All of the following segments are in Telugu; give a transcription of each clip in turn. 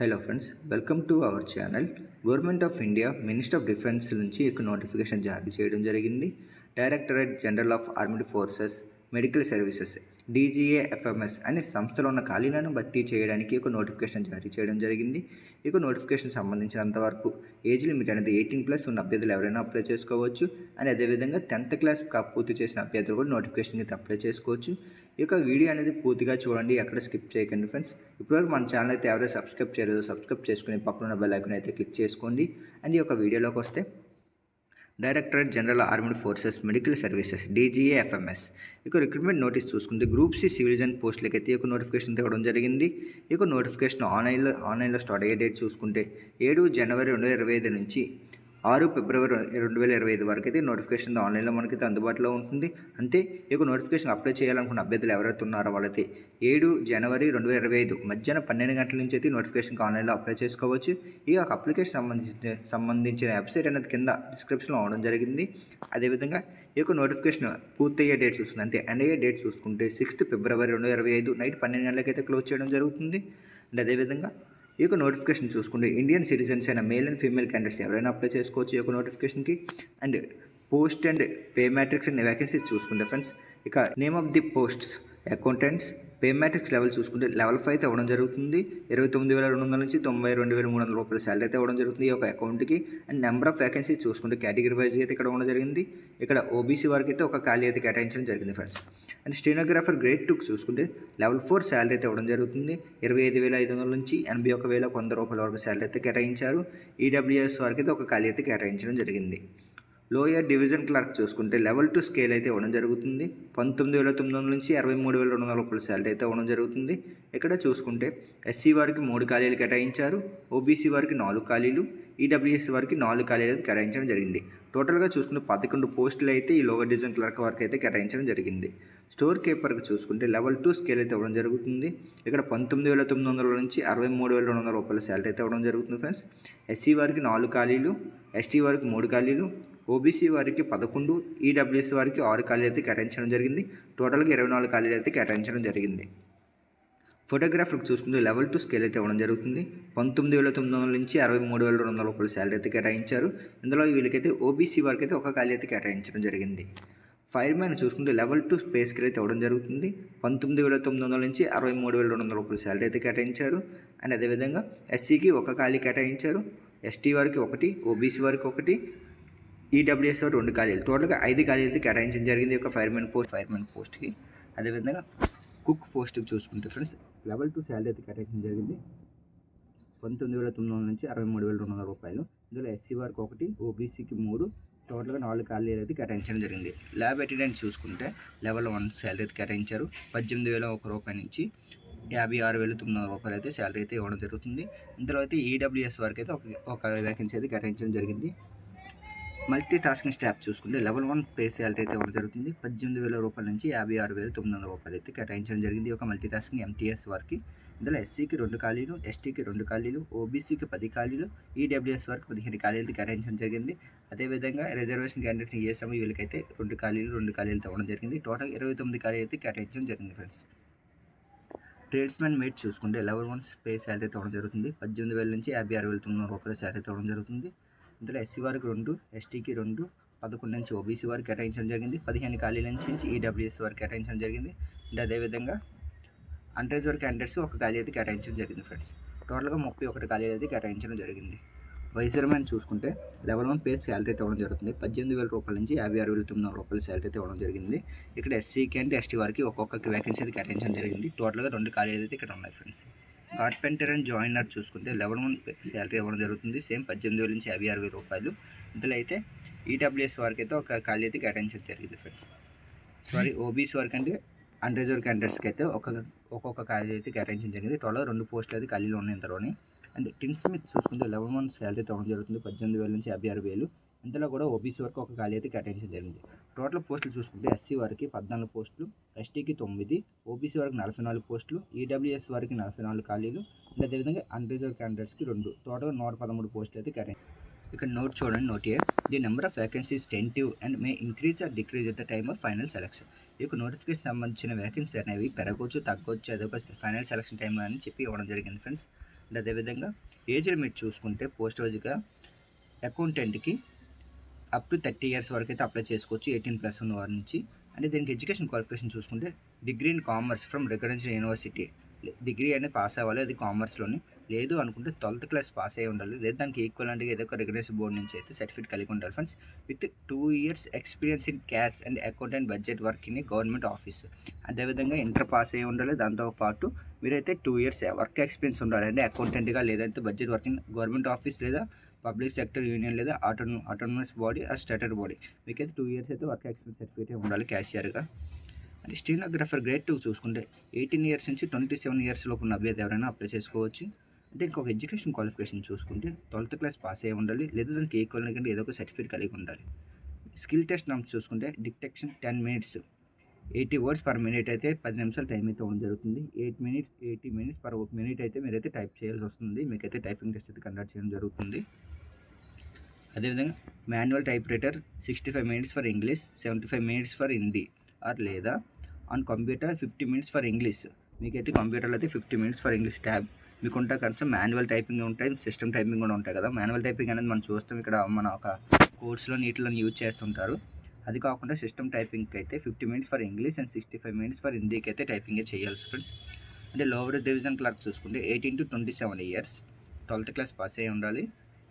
Hello friends, welcome to our channel. Government of India minister of defence నుంచి నోటిఫికేషన్ జారీ చేయడం జరిగింది. Directorate general of armed forces medical services DGAFMS అనే సంస్థలో ఉన్న ఖాళీలను భర్తీ చేయడానికి నోటిఫికేషన్ జారీ చేయడం జరిగింది. నోటిఫికేషన్ సంబంధించినంత వరకు ఏజ్ లిమిట్ అనేది 18+ ఉన్న అభ్యర్థులు ఎవరైనా అప్లై చేసుకోవచ్చు. అని అదేవిధంగా 10th క్లాస్ పూర్తి చేసిన అభ్యర్థులు కూడా నోటిఫికేషన్ అయితే అప్లై చేసుకోవచ్చు. వీడియో అనేది పూర్తిగా చూడండి, ఎక్కడ స్కిప్ చేయకండి ఫ్రెండ్స్. ఇప్పటివరకు మన ఛానల్ అయితే ఎవరైనా సబ్స్క్రైబ్ చేయలేదో సబ్స్క్రైబ్ చేసుకుని పక్కన ఉన్న బెల్ ఐకాన్ అయితే క్లిక్ చేసుకోండి. అండ్ ఈ వీడియోలోకి వస్తే, directorate general armed forces medical services DGAFMS recruitment notice చూసుకుంటే గ్రూప్ C సివిలిజన్ పోస్టులకి అయితే నోటిఫికేషన్ ఇవ్వడం జరిగింది. నోటిఫికేషన్ ఆన్లైన్లో స్టార్ట్ అయ్యే డేట్ చూసుకుంటే 7 జనవరి 2025 నుంచి 6 ఫిబ్రవరి 2025 వరకు అయితే నోటిఫికేషన్ ఆన్లైన్లో మనకైతే అందుబాటులో ఉంటుంది. అంతే నోటిఫికేషన్ అప్లై చేయాలనుకున్న అభ్యర్థులు ఎవరైతే ఉన్నారో వాళ్ళైతే 7 జనవరి 2025 మధ్యాహ్నం 12 గంటల నుంచి అయితే నోటిఫికేషన్కి ఆన్లైన్లో అప్లై చేసుకోవచ్చు. అప్లికేషన్ సంబంధించిన వెబ్సైట్ అనేది కింద డిస్క్రిప్షన్లో అవడం జరిగింది. అదేవిధంగా నోటిఫికేషన్ పూర్తయ్యే డేట్ చూసుకుంటే, అంటే ఎండ్ అయ్యే డేట్ చూసుకుంటే 6 ఫిబ్రవరి 2025 నైట్ 12 గంటలకైతే క్లోజ్ చేయడం జరుగుతుంది. అండ్ అదేవిధంగా నోటిఫికేషన్ చూసుకుంటే ఇండియన్ సిటిజన్స్ అయిన మేల్ అండ్ ఫీమేల్ క్యాండిడేట్స్ ఎవరైనా అప్లై చేసుకోవచ్చు నోటిఫికేషన్కి. And post and pay matrix and vacancies చూసుకుంటే friends, name of the posts accountants pay matrix level చూసుకుంటే లెవెల్ 5 అయితే ఇవ్వడం జరుగుతుంది. 29,200 నుంచి 92,300 రూపాయల శాలరీ అయితే ఇవ్వడం జరుగుతుంది ఈ అకౌంట్కి. అండ్ నెంబర్ ఆఫ్ వ్యాకెన్సీస్ చూసుకుంటే కేటగిరీ వైజ్ అయితే ఇక్కడ ఇవ్వడం జరిగింది. OBC వారికి అయితే ఒక ఖాళీ అయితే కేటాయించడం జరిగింది ఫ్రెండ్స్. అండ్ స్టెనోగ్రాఫర్ గ్రేడ్ 2 చూసుకుంటే లెవెల్ 4 శాలరీ అయితే ఇవ్వడం జరుగుతుంది. 25,500 నుంచి 81,100 రూపాయల వరకు శాలరీ అయితే కేటాయించారు. EWS వారికి అయితే ఒక ఖాళీ అయితే కేటాయించడం జరిగింది. లోయర్ డివిజన్ క్లర్క్ చూసుకుంటే లెవెల్ 2 స్కేల్ అయితే ఇవ్వడం జరుగుతుంది. 19,900 నుంచి 63,200 రూపాయల శాలరీ అయితే ఇవ్వడం జరుగుతుంది. ఇక్కడ చూసుకుంటే SC వారికి 3 ఖాళీలు కేటాయించారు. OBC వారికి 4 ఖాళీలు, EWS వారికి 4 ఖాళీలు అయితే కేటాయించడం జరిగింది. టోటల్గా చూసుకుంటే 11 పోస్టులు అయితే ఈ లోవర్ డివిజన్ క్లర్క్ వారికి అయితే కేటాయించడం జరిగింది. స్టోర్ కీపర్కి చూసుకుంటే లెవెల్ 2 స్కేల్ అయితే ఇవ్వడం జరుగుతుంది. 19,900 నుంచి 63,200 రూపాయల శాలరీ అయితే ఇవ్వడం జరుగుతుంది ఫ్రెండ్స్. SC వారికి 4 ఖాళీలు, ST వారికి 3 ఖాళీలు, OBC వారికి 11, EWS వారికి 6 ఖాళీలు అయితే కేటాయించడం జరిగింది. టోటల్గా 24 ఖాళీలు అయితే కేటాయించడం జరిగింది. ఫోటోగ్రాఫర్కి చూసుకుంటే లెవెల్ 2 స్కేల్ అయితే ఇవ్వడం జరుగుతుంది. 19,900 నుంచి 63,200 రూపాయల శాలరీ అయితే కేటాయించారు. ఇందులో వీళ్ళకైతే OBC వారికి అయితే ఒక ఖాళీ అయితే కేటాయించడం జరిగింది. ఫైర్మ్యాన్ చూసుకుంటే లెవెల్ 2 పే స్కేల్ అయితే ఇవ్వడం జరుగుతుంది. 19,900 నుంచి 63,200 రూపాయల శాలరీ అయితే కేటాయించారు. అండ్ అదేవిధంగా SCకి ఒక ఖాళీ కేటాయించారు. ST వారికి 1, OBC వారికి 1, EWS వారు 2 ఖాళీలు, టోటల్గా 5 ఖాళీలు అయితే కేటాయించడం జరిగింది ఫైర్మెన్ పోస్ట్కి. అదేవిధంగా కుక్ పోస్ట్కి చూసుకుంటే ఫ్రెండ్స్ లెవెల్ 2 శాలరీ అయితే కేటాయించడం జరిగింది. 19,900 నుంచి 63,200 రూపాయలు. ఇందులో SC వారికి 1, OBCకి 3, టోటల్గా 4 ఖాళీలు అయితే కేటాయించడం జరిగింది. ల్యాబ్ అటెండెంట్ చూసుకుంటే లెవెల్ 1 శాలరీ అయితే కేటాయించారు. 18,001 రూపాయల నుంచి 56,900 రూపాయలు అయితే శాలరీ అయితే ఇవ్వడం జరుగుతుంది. ఇందులో అయితే EWS వారికి అయితే ఒక వేకెన్సీ అయితే కేటాయించడం జరిగింది. మల్టీ టాస్కింగ్ స్టాఫ్ చూసుకుంటే లెవెల్ 1 పే శాలరీ అయితే ఇవ్వడం జరుగుతుంది. 18,000 రూపాయల నుంచి 56,900 రూపాయలు అయితే కేటాయించడం జరిగింది మల్టీ టాస్కింగ్ MTS వారికి. ఇందులో SCకి 2 ఖాళీలు, STకి 2 ఖాళీలు, OBCకి 10 ఖాళీలు, EWS వారికి 15 ఖాళీలు అయితే కేటాయించడం జరిగింది. అదేవిధంగా రిజర్వేషన్ క్యాండిడేట్ ESM వీళ్ళకైతే 2 ఖాళీలు ఇవ్వడం జరిగింది. టోటల్ 29 ఖాళీలు అయితే కేటాయించడం జరిగింది ఫ్రెండ్స్. ట్రేడ్స్మెన్ మేట్ చూసుకుంటే లెవెల్ 1 పే శాలరీ అయితే ఇవ్వడం జరుగుతుంది. 18,000 నుంచి 56,900 రూపాయల శాలరీ అయితే ఇవ్వడం జరుగుతుంది. ఇందులో SC వారికి 2, STకి 2, 11 నుంచి OBC వారికి కేటాయించడం జరిగింది. 15 ఖాళీల నుంచి EWS వారికి కేటాయించడం జరిగింది. అండ్ అదేవిధంగా అన్రిజర్వ్డ్ క్యాండిడేట్స్ ఒక ఖాళీ అయితే కేటాయించడం జరిగింది ఫ్రెండ్స్. టోటల్గా 31 ఖాళీలు అయితే కేటాయించడం జరిగింది. వైజర్మెన్ చూసుకుంటే లెవెల్ 1 పే శాలరీ అయితే ఇవ్వడం జరుగుతుంది. 18,000 రూపాయల నుంచి 56,900 రూపాయల శాలరీ అయితే ఇవ్వడం జరిగింది. ఇక్కడ SCకి అండ్ ST వారికి ఒక్కొక్క వేకెన్సీ అయితే కేటాయించడం జరిగింది. టోటల్గా 2 ఖాళీలు అయితే ఇక్కడ ఉన్నాయి ఫ్రెండ్స్. కార్పెంటర్ అండ్ జాయినర్ చూసుకుంటే లెవెల్ 1 శాలరీ ఇవ్వడం జరుగుతుంది. సేమ్ 18,000 నుంచి 56,000 రూపాయలు. ఇందులో అయితే EWS వారికి అయితే ఒక ఖాళీ అయితే కేటాయించడం జరిగింది ఫ్రెండ్స్. OBC వారికి అంటే అన్రిజర్వ్డ్ క్యాండిడేట్స్కి అయితే ఒక్కొక్క ఖాళీ అయితే కేటాయించడం జరిగింది. టోటల్గా 2 పోస్టులు అయితే ఖాళీలు ఉన్నాయి ఇంతలోని. అండ్ టిన్ స్మిత్ చూసుకుంటే లెవెల్ 1 శాలరీ అయితే ఇవ్వడం జరుగుతుంది. 18,000 నుంచి 56,000. ఇందులో కూడా OBC వరకు ఒక ఖాళీ అయితే కేటాయించడం జరిగింది. టోటల్ పోస్టులు చూసుకుంటే SC వారికి 14 పోస్టులు, STకి 9, OBC వారికి 44 పోస్టులు, EWS వారికి 44 ఖాళీలు, అండ్ అదేవిధంగా అన్రిజర్వ్డ్ క్యాండిడేట్స్కి 2, టోటల్ 113 పోస్టులు అయితే కేటాయించారు. ఇక్కడ నోట్ చూడండి, note year the number of vacancies tentative and May increase or decrease at the time of final selection. Notification సంబంధించిన వ్యాకెన్సీ అనేవి పెరగవచ్చు, తగ్గవచ్చు, అదొక ఫైనల్ సెలక్షన్ టైంలో అని చెప్పి ఇవ్వడం జరిగింది ఫ్రెండ్స్. అండ్ అదేవిధంగా ఏజ్ లిమిట్ చూసుకుంటే పోస్ట్ వైజ్గా అకౌంటెంట్కి అప్ టు 30 ఇయర్స్ వరకు అయితే అప్లై చేసుకోవచ్చు 18+ ఉన్న వారి నుంచి. అంటే దీనికి ఎడ్యుకేషన్ క్వాలిఫికేషన్ చూసుకుంటే degree in commerce from recognized university, degree అనేది పాస్ అవ్వాలి, అది కామర్స్లోని. లేదు అనుకుంటే 12th క్లాస్ పాస్ అయ్యి ఉండాలి, లేదా దానికి ఈక్వలెంట్గా ఏదో ఒక రికగ్నైజ్డ్ బోర్డు నుంచి అయితే సర్టిఫికేట్ కలిగి ఉండాలి friends. With 2 years experience in cash and accountant budget work in government office. అదేవిధంగా ఇంటర్ పాస్ అయ్యి ఉండాలి, దాంతోపాటు మీరైతే 2 years వర్క్ ఎక్స్పీరియన్స్ ఉండాలి, అంటే అకౌంటెంట్గా లేదంటే budget work in government office లేదా పబ్లిక్ సెక్టర్ యూనియన్ లేదా ఆటోనమస్ బాడీ ఆ స్టాట్యూటరీ బాడీ. మీకైతే 2 years అయితే వర్క్ ఎక్స్పీరియన్స్ సర్టిఫికేట్ ఉండాలి క్యాషియర్గా. అంటే స్టెనోగ్రాఫర్ గ్రేడ్ 2 చూసుకుంటే 18 years నుంచి 27 years లోపు ఉన్న అభ్యర్థి ఎవరైనా అప్లై చేసుకోవచ్చు. అంటే ఇంకొక ఎడ్యుకేషన్ క్వాలిఫికేషన్ చూసుకుంటే 12th క్లాస్ పాస్ అయ్యి ఉండాలి, లేదా దానికి ఈక్వల్ కంటే ఏదో ఒక సర్టిఫికేట్ కలిగి ఉండాలి. స్కిల్ టెస్ట్ నామ్స్ చూసుకుంటే detection 10 minutes 80 words per minute అయితే 10 నిమిషాలు టైం అయితే ఉండడం జరుగుతుంది. 80 minutes per minute అయితే మీరైతే టైప్ చేయాల్సి వస్తుంది. మీకైతే టైపింగ్ టెస్ట్ అయితే కండక్ట్ చేయడం జరుగుతుంది. అదేవిధంగా manual typewriter 65 minutes for English, 75 minutes for Hindi or లేదా on computer 50 minutes for English. మీకైతే కంప్యూటర్లో అయితే 50 minutes ఫర్ ఇంగ్లీష్ ట్యాబ్ మీకు ఉంటా కనీసం మాన్యువల్ టైపింగ్ ఉంటాయి, సిస్టమ్ టైపింగ్ కూడా ఉంటాయి కదా. మాన్యువల్ టైపింగ్ అనేది మనం చూస్తాం ఇక్కడ మన ఒక కోర్స్లో నీటిలో యూజ్ చేస్తుంటారు. అది కాకుండా సిస్టమ్ టైపింగ్కి అయితే 50 minutes for English and 65 minutes for హిందీకి అయితే టైపింగే చేయాల్సి ఫ్రెండ్స్. అంటే లోవర్ డివిజన్ క్లర్క్ చూసుకుంటే 18 to 27 years 12th class pass అయ్యి ఉండాలి,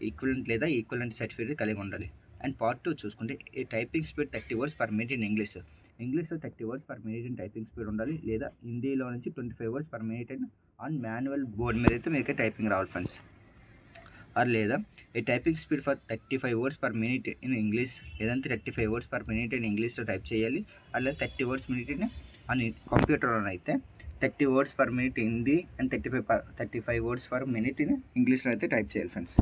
ఈక్వలెంట్ లేదా ఈక్వలెంట్ సర్టిఫికేట్ కలిగి ఉండాలి. అండ్ పార్ట్ 2 చూసుకుంటే a typing speed 30 words per minute in ఇంగ్లీష్లో 30 words per minute in typing speed ఉండాలి, లేదా హిందీలో నుంచి 25 words per minute and on manual board మీద అయితే మీకే టైపింగ్ రావాలి ఫ్రెండ్స్. ఆర్ లేదా a typing speed for 35 words per minute in English, లేదంటే 35 words per minute ఇన్ ఇంగ్లీష్లో టైప్ చేయాలి, అలా 30 words minute ఇన్ అని కంప్యూటర్లో అయితే 30 words per minute Hindi and 35 words per minute in ఇంగ్లీష్లో అయితే టైప్ చేయాలి ఫ్రెండ్స్.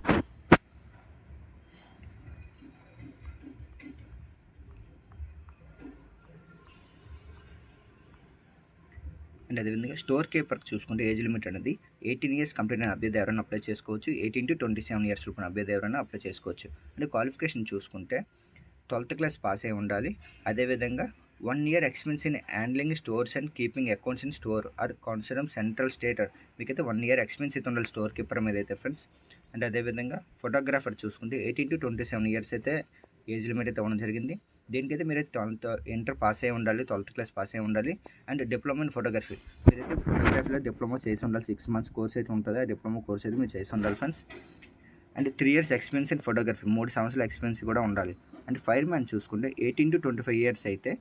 అండ్ అదేవిధంగా స్టోర్ కీపర్ చూసుకుంటే ఏజ్ లిమిట్ అనేది 18 years కంప్లీట్ అయిన అభ్యర్థి ఎవరైనా అప్లై చేసుకోవచ్చు, 18 to 27 years లోపు అభ్యర్థి ఎవరైనా అప్లై చేసుకోవచ్చు. అంటే క్వాలిఫికేషన్ చూసుకుంటే 12th క్లాస్ పాస్ అయి ఉండాలి, అదేవిధంగా 1 year experience in handling stores and keeping accounts in store or concern central state. మీకైతే 1 year ఎక్స్పీరియన్స్ అయితే ఉండాలి స్టోర్ కీపర్ మీద అయితే ఫ్రెండ్స్. అండ్ అదేవిధంగా ఫోటోగ్రాఫర్ చూసుకుంటే 18 to 27 years అయితే ఏజ్ లిమిట్ అయితే ఇవ్వడం జరిగింది. దీనికైతే మీరైతే 12th ఇంటర్ పాస్ అయి ఉండాలి, 12th క్లాస్ పాస్ అయి ఉండాలి. అండ్ డిప్లొమా ఇన్ ఫోటోగ్రఫీ, మీరైతే ఫోటోగ్రఫీలో డిప్లొమా చేసి ఉండాలి, 6 months కోర్స్ అయితే ఉంటుంది, ఆ డిప్లొమా కోర్స్ అయితే మీరు చేసి ఉండాలి friends. And 3 years experience in photography, 3 సంవత్సరాల ఎక్స్పీరియన్స్ కూడా ఉండాలి. అండ్ ఫైర్ మ్యాన్ చూసుకుంటే 18 to 25 years అయితే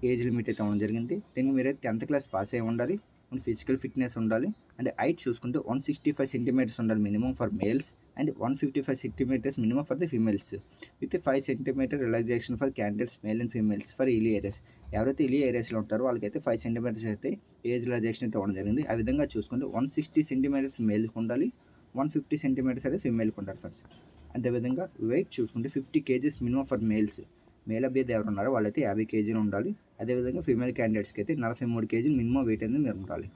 ఏజ్ లిమిట్ అయితే ఇవ్వడం జరిగింది. దీనికి మీరైతే 10th క్లాస్ పాస్ అయి ఉండాలి, అండ్ ఫిజికల్ ఫిట్నెస్ ఉండాలి. అండ్ హైట్ చూసుకుంటే 165 centimeters ఉండాలి minimum for males and 155 centimeters minimum for the females, with 5 centimeter relaxation for candidates male and females for Ilie areas. ఎవరైతే ఇలీ ఏరియాస్లో ఉంటారో వాళ్ళకైతే 5 centimeters అయితే ఏజ్ రిలాక్సేషన్ అయితే ఇవ్వడం జరిగింది. ఆ విధంగా చూసుకుంటే 160 centimeters మేల్కి ఉండాలి, 150 centimeters అయితే ఫీమేల్కి ఉండాలి ఫ్రెండ్స్. అదేవిధంగా వెయిట్ చూసుకుంటే 50 kgs minimum for males, male అభ్యర్థి ఎవరు ఉన్నారో వాళ్ళైతే 50 kg ఉండాలి. అదేవిధంగా ఫీమేల్ క్యాండిడేట్స్కి అయితే 43 kg మినిమం వెయిట్ అనేది మీరు ఉండాలి.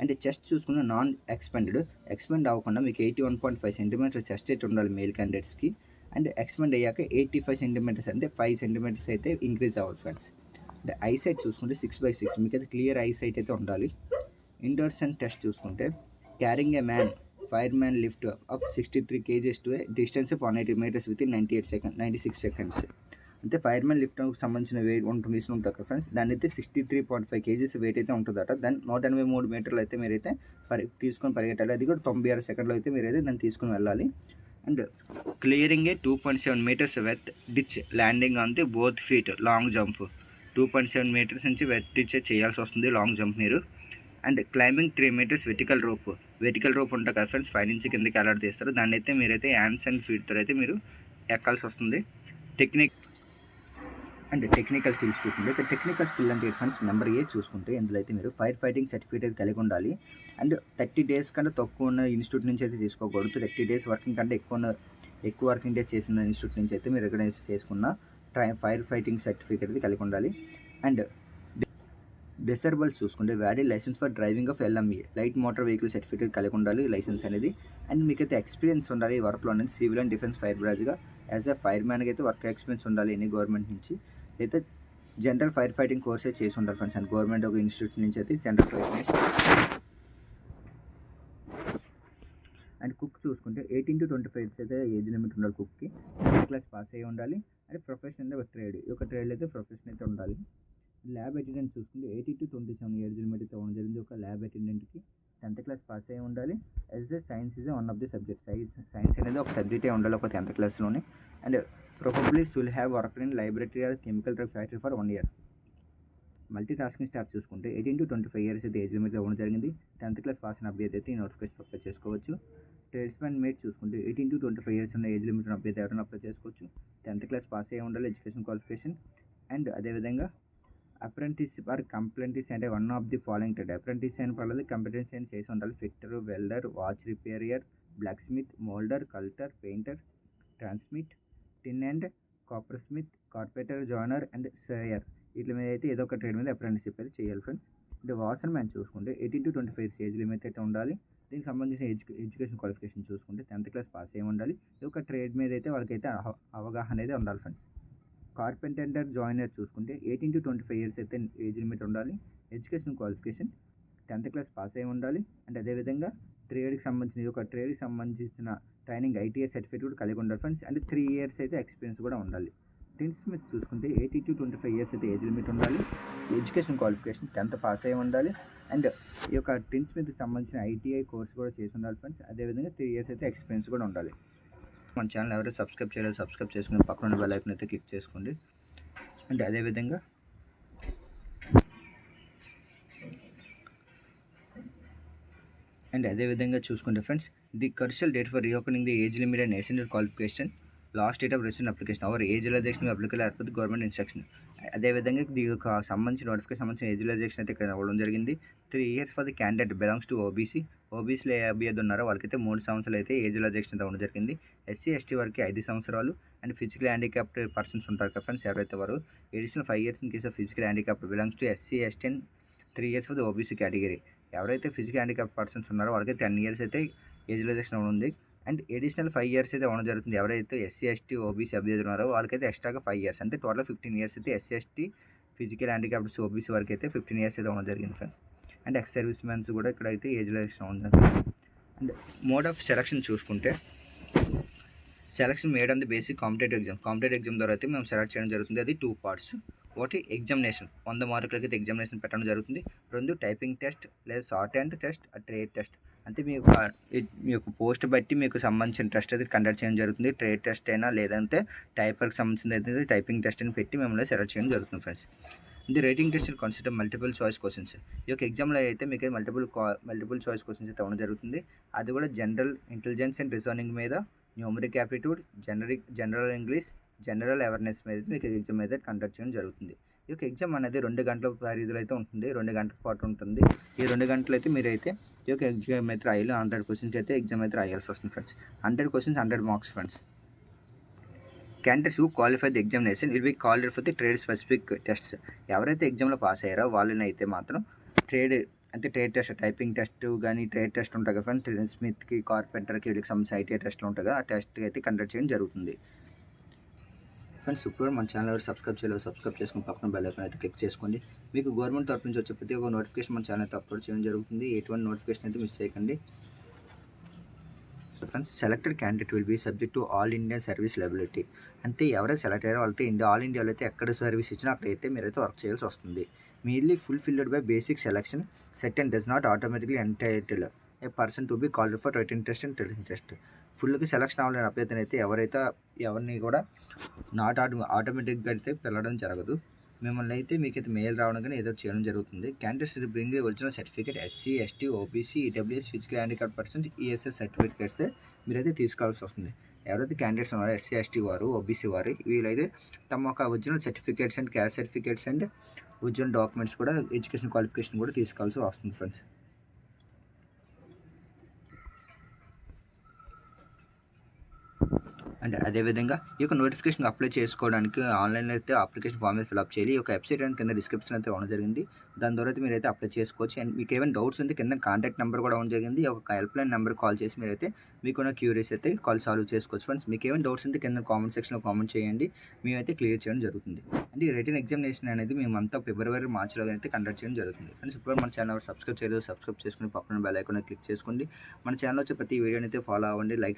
అండ్ చెస్ట్ చూసుకున్న నాన్ ఎక్స్పెండ్ అవ్వకుండా మీకు 81.5 centimeters చెస్ట్ అయితే ఉండాలి మేల్ క్యాండిడేట్స్కి. అండ్ ఎక్స్పెండ్ అయ్యాక 85 centimeters అంటే 5 centimeters అయితే ఇంక్రీజ్ అవ్వాలి ఫ్రెండ్స్. అంటే ఐసైట్ చూసుకుంటే 6/6 మీకు అయితే క్లియర్ ఐసైట్ అయితే ఉండాలి. ఇండోర్స్ అండ్ టెస్ట్ చూసుకుంటే carrying A man fire man lift of 63 kgs to a distance of 180 meters with in 96 seconds. అంటే ఫైర్ మ్యాన్ లిఫ్ట్కి సంబంధించిన వెయిట్ ఉంటుంది ఉంటుంది ఫ్రెండ్స్, దాని అయితే 63.5 kgs వెయిట్ అయితే ఉంటుందట. దాన్ని 183 meterలు అయితే మీరైతే తీసుకొని పరిగెట్టాలి, అది కూడా 96 seconds అయితే మీరైతే దాన్ని తీసుకొని వెళ్ళాలి. And clearing A 2.7 meters width ditch landing on the both feet long jump, 2.7 meters నుంచి వెత్ డిచ్ చేయాల్సి వస్తుంది లాంగ్ జంప్ మీరు. And climbing 3 meters vertical rope ఉంటుంది కదా ఫ్రెండ్స్, 5 నుంచి కిందకి అలాట్ చేస్తారు, దాన్ని అయితే మీరైతే హ్యాండ్స్ అండ్ ఫీట్తో అయితే మీరు ఎక్కాల్సి వస్తుంది. టెక్నికల్ స్కిల్స్ చూసుకుంటే టెక్నికల్ స్కిల్ అంటే ఫ్రెండ్స్ నెంబర్ ఏ చూసుకుంటే ఇందులో అయితే మీరు ఫైర్ ఫైటింగ్ సర్టిఫికేట్ కలిగి ఉండాలి. అండ్ 30 days కంటే తక్కువ ఉన్న ఇన్స్టిట్యూట్ నుంచి అయితే తీసుకోకూడదు, 30 days వర్కింగ్ కంటే ఎక్కువ వర్కింగ్ డేస్ చేసిన ఇన్స్టిట్యూట్ నుంచి అయితే మీరు రికగ్నైజ్ చేసుకున్న ఫైర్ ఫైటింగ్ సర్టిఫికేట్ అయితే కలిగి ఉండాలి. అండ్ డిసర్బల్స్ చూసుకుంటే valid license for driving of LME light motor vehicle certificate కలిగి ఉండాలి లైసెన్స్ అనేది. అండ్ మీకైతే ఎక్స్పీరియన్స్ ఉండాలి వర్క్లో అనేది సివిల్ అండ్ డిఫెన్స్ ఫైర్ బ్రాజ్గా యాజ్ ఎ ఫైర్ మ్యాన్కి అయితే వర్క్ ఎక్స్పీరియన్స్ ఉండాలి ఎనీ గవర్నమెంట్ నుంచి, అయితే జనరల్ ఫైర్ ఫైటింగ్ కోర్సే చేసి ఉండాలి ఫ్రెండ్స్. అండ్ గవర్నమెంట్ ఒక ఇన్స్టిట్యూట్ నుంచి అయితే జనరల్ ఫైర్ అండ్ కుక్ చూసుకుంటే 18 to 25 ఇయర్స్ అయితే ఏజ్ లిమిట్ ఉండాలి కుక్కి. 10th క్లాస్ పాస్ అయ్యి ఉండాలి. అండ్ ప్రొఫెషన్ అంటే ఒక ట్రేడ్, ఈ యొక్క ట్రేడ్లో అయితే ప్రొఫెషన్ అయితే ఉండాలి. ల్యాబ్ అటెండెంట్ చూసుకుంటే 18 to 27 ఏజ్ లిమిట్ అయితే ఉండడం జరిగింది. ఒక ల్యాబ్ అటెండెంట్కి 10th క్లాస్ పాస్ అయ్యి ఉండాలి. As a science is one of the subject, science అనేది ఒక సబ్జెక్టే ఉండాలి ఒక 10th క్లాస్లోనే. And probably should have worked in laboratory or chemical drug factory for 1 year. Multi tasking staff చూసుకుంటే 18 to 25 ఇయర్స్ అయితే ఏజ్ లిమిట్ ఇవ్వడం జరిగింది. 10th క్లాస్ పాస్ అయిన అభ్యర్థి అయితే ఈ నోటిఫికేషన్ అప్లై చేసుకోవచ్చు. ట్రేడ్స్మెన్ మేట్ చూసుకుంటే 18 to 25 ఇయర్స్ ఉన్న ఏజ్ లిమిట్ ఉన్న అభ్యర్థి ఎవరైనా అప్లై చేసుకోవచ్చు. 10th క్లాస్ పాస్ అయ్యి ఉండాలి ఎడ్యుకేషన్ క్వాలిఫికేషన్. అండ్ అదేవిధంగా అప్రెంటిస్ ఆర్ కంప్లెంటిస్ అంటే one of the following trade. Apprentice అయిన పర్లేదు, కంప్యూటర్స్ అయినా చేసి ఉండాలి. Fitter, welder, watch repairer, blacksmith, moulder, cutter, painter, transmit, tin and coppersmith, carpenter, joiner and surveyor, వీటి మీద అయితే ఏదో ఒక ట్రేడ్ మీద అప్రెంటిస్షిప్ అయితే చేయాలి ఫ్రెండ్స్. అంటే వాషర్ మ్యాన్ చూసుకుంటే 18 to 25 ఇయర్స్ ఏజ్ లిమిట్ అయితే ఉండాలి. దీనికి సంబంధించిన ఎడ్యుకేషన్ క్వాలిఫికేషన్ చూసుకుంటే 10th క్లాస్ పాస్ అయ్యి ఉండాలి. ఈ యొక్క ట్రేడ్ మీద అయితే వాళ్ళకైతే అవగాహన అనేది ఉండాలి ఫ్రెండ్స్. కార్పెంటర్, జాయినర్ చూసుకుంటే 18 to 25 ఇయర్స్ అయితే ఏజ్ లిమిట్ ఉండాలి. Education qualification 10th class pass అయ్యి ఉండాలి. అండ్ అదేవిధంగా ట్రేడ్కి సంబంధించిన ట్రైనింగ్ ఐటీఐ సర్టిఫికేట్ కూడా కలిగి ఉండాలి ఫ్రెండ్స్. అండ్ 3 ఇయర్స్ అయితే ఎక్స్పీరియన్స్ కూడా ఉండాలి. టిన్ స్మిత్ చూసుకుంటే 18 to 25 ఇయర్స్ అయితే ఏజ్ లిమిట్ ఉండాలి. ఎడ్యుకేషన్ క్వాలిఫికేషన్ 10th పాస్ అయ్యి ఉండాలి. అండ్ ఈ యొక్క టిన్ స్మిత్కి సంబంధించిన ఐటీఐ కోర్స్ కూడా చేసి ఉండాలి ఫ్రెండ్స్. అదేవిధంగా 3 ఇయర్స్ అయితే ఎక్స్పీరియన్స్ కూడా ఉండాలి. మన ఛానల్ ఎవరైతే సబ్స్క్రైబ్ చేయలేదు సబ్స్క్రైబ్ చేసుకుని పక్కన ఉన్న బెల్ ఐకాన్ అయితే క్లిక్ చేసుకోండి. అండ్ అదేవిధంగా చూసుకుంటే friends, the crucial date for reopening the age limit and ascended qualification, last date of registration application our age relaxation applicable లేకపోతే గవర్నమెంట్ ఇన్స్ట్రక్షన్. అదేవిధంగా దీనికి సంబంధించిన నోటిఫికేషన్ సంబంధించిన ఏజ్ రిలాక్సేషన్ అయితే ఇక్కడ ఇవ్వడం జరిగింది. 3 years for the candidate belongs to ఓబీసీలో ఏ అభ్యర్థి ఉన్నారో వాళ్ళకైతే 3 సంవత్సరాలు అయితే ఏజ్ రిలాక్సేషన్ అయితే ఇవ్వడం జరిగింది. ఎస్సీ ఎస్టీ వారికి 5 సంవత్సరాలు. అండ్ ఫిజికల్ హ్యాండిక్యాప్డ్ పర్సన్స్ ఉంటారు కదా ఫ్రెండ్స్, ఎవరైతే వారు additional 5 years in case of physical handicapped belongs to SC ST and 3 years for the OBC category. ఎవరైతే ఫిజికల్ హ్యాండిక్యాప్డ్ పర్సన్స్ ఉన్నారో వాళ్ళకి 10 ఇయర్స్ అయితే ఏజ్ రిలాక్సేషన్ ఉంది. అండ్ అడిషనల్ 5 ఇయర్స్ అయితే ఇవ్వడం జరుగుతుంది. ఎవరైతే ఎస్సీ ఎస్టీ ఓబీసీ అభ్యర్థులు ఉన్నారో వాళ్ళకైతే ఎక్స్ట్రాగా 5 ఇయర్స్, అంటే టోటల్ 15 ఇయర్స్ అయితే SC ST physical handicappeds OBC వరకు అయితే 15 ఇయర్స్ అయితే ఇవ్వడం జరిగింది friends. And ex service man's కూడా ఇక్కడైతే ఏజ్ రిలాక్సేషన్ ఉంది. అండ్ మోడ్ ఆఫ్ సెలక్షన్ చూసుకుంటే selection made on the basic competitive exam ద్వారా అయితే మేము సెలెక్ట్ చేయడం జరుగుతుంది. అది 2 parts. ఒకటి ఎగ్జామినేషన్ 100 మార్కులకి అయితే ఎగ్జామినేషన్ పెట్టడం జరుగుతుంది. 2 టైపింగ్ టెస్ట్ లేదా short hand test, trade test. అంటే మీ యొక్క పోస్ట్ బట్టి మీకు సంబంధించిన టెస్ట్ అయితే కండక్ట్ చేయడం జరుగుతుంది. ట్రేడ్ టెస్ట్ అయినా లేదంటే టైపర్కి సంబంధించిన అయితే టైపింగ్ టెస్ట్ అని పెట్టి మిమ్మల్ని సెలెక్ట్ చేయడం జరుగుతుంది ఫ్రెండ్స్. ఇది writing test consider multiple choice questions. ఈ యొక్క ఎగ్జామ్లో అయితే మీకు మల్టిపుల్ చాయిస్ క్వశ్చన్స్ అయితే ఇవ్వడం జరుగుతుంది. అది కూడా జనరల్ ఇంటెలిజెన్స్ అండ్ రీజనింగ్ మీద, numeric aptitude, general English, general awareness మీద మీకు ఎగ్జామ్ అయితే కండక్ట్ చేయడం జరుగుతుంది. ఈ యొక్క ఎగ్జామ్ అనేది 2 గంటల పరిధిలో అయితే ఉంటుంది, 2 గంటల పాటు ఉంటుంది. ఈ 2 గంటలు అయితే మీరైతే ఈ యొక్క ఎగ్జామ్ అయితే రాయాలి. 100 క్వశ్చన్స్ అయితే ఎగ్జామ్ అయితే రాయాల్సి వస్తుంది friends. 100 questions 100 marks friends. Candidates who qualify the examination will be called for the trade specific tests. ఎవరైతే ఎగ్జామ్లో పాస్ అయ్యారో వాళ్ళని అయితే మాత్రం ట్రేడ్ టెస్ట్, టైపింగ్ టెస్ట్ కానీ ట్రేడ్ టెస్ట్ ఉంటాయి కదా ఫ్రెండ్స్, స్మిత్కి, కార్పెంటర్కి వీళ్ళకి సంబంధించిన ఐటీఐ టెస్ట్లు ఉంటాయి కదా, ఆ టెస్ట్ అయితే కండక్ట్ చేయడం జరుగుతుంది ఫ్రెండ్స్. ఇప్పుడు మన ఛానల్ ఎవరు సబ్స్క్రైబ్ చేయలేదు సబ్స్క్రైబ్ చేసుకుని పక్కన బెల్ ఐకాన్ అయితే క్లిక్ చేసుకోండి. మీకు గవర్నమెంట్ తరఫు నుంచి వచ్చే ప్రతి ఒక్క నోటిఫికేషన్ మన ఛానల్ అయితే అప్లోడ్ చేయడం జరుగుతుంది. ఎటువంటి నోటిఫికేషన్ అయితే మిస్ చేయకండి friends. Selected candidate will be subject to all India service liability. అంటే ఎవరైతే సెలెక్ట్ అయ్యారో వాళ్ళతో ఆల్ ఇండియాలో అయితే ఎక్కడ సర్వీస్ ఇచ్చినా అక్కడైతే మీరైతే వర్క్ చేయాల్సి వస్తుంది. Mainly fulfilled by basic selection set and does not automatically entitle a person to be called for written test and telling test. ఫుల్గా సెలక్షన్ అవ్వాలని అభ్యర్థన అయితే ఎవరిని కూడా ఆటోమేటిక్గా అయితే పిలవడం జరగదు. మిమ్మల్ని అయితే మీకైతే మెయిల్ రావడం కానీ ఏదో చేయడం జరుగుతుంది. Candidates bring original certificate, SC ST OBC EWS physical handicapped persons ESS certificates మీరైతే తీసుకోవాల్సి వస్తుంది. ఎవరైతే క్యాండిడేట్స్ ఉన్నారో ఎస్సీ ఎస్టీ వారు, ఓబీసీ వారు, వీళ్ళైతే తమ యొక్క original certificates and caste certificates and original documents కూడా ఎడ్యుకేషన్ క్వాలిఫికేషన్ కూడా తీసుకోవాల్సి వస్తుంది ఫ్రెండ్స్. అండ్ అదేవిధంగా ఈ యొక్క నోటిఫికేషన్ అప్లై చేసుకోవడానికి ఆన్లైన్లో అయితే అప్లికేషన్ ఫామ్ మీద ఫిల్అప్ చేయాలి. ఈ యొక్క వెబ్సైట్ అనేది కింద డిస్క్రిప్షన్ అయితే ఇవ్వడం జరిగింది. దాని ద్వారా అయితే మీరైతే అప్లై చేసుకోవచ్చు. అండ్ మీకు ఏమైనా డౌట్స్ ఉంటే కింద కాంటాక్ట్ నెంబర్ కూడా ఇవ్వడం జరిగింది. ఈ యొక్క హెల్ప్ లైన్ నెంబర్ కాల్ చేసి మీరైతే మీకున్న క్యూరీస్ అయితే సాల్వ్ చేసుకోవచ్చు ఫ్రెండ్స్. మీకు ఏమైనా డౌట్స్ ఉంటే కింద కామెంట్ సెక్షన్లో కామెంట్ చేయండి. మేమైతే క్లియర్ చేయడం జరుగుతుంది. అండ్ ఈ రిటన్ ఎగ్జామినేషన్ అనేది మేమంతా ఫిబ్రవరి, మార్చిలో అయితే కండక్ట్ చేయడం జరుగుతుంది. ఫ్రెండ్స్ ఇప్పుడు మన ఛానల్ సబ్స్క్రైబ్ చేయలేదు, సబ్స్క్రైబ్ చేసుకుని పక్కన బెల్ ఐకాన్ క్లిక్ చేసుకోండి. మన ఛానల్ వచ్చే ప్రతి వీడియోని అయితే ఫాలో అవ్వండి, లైక్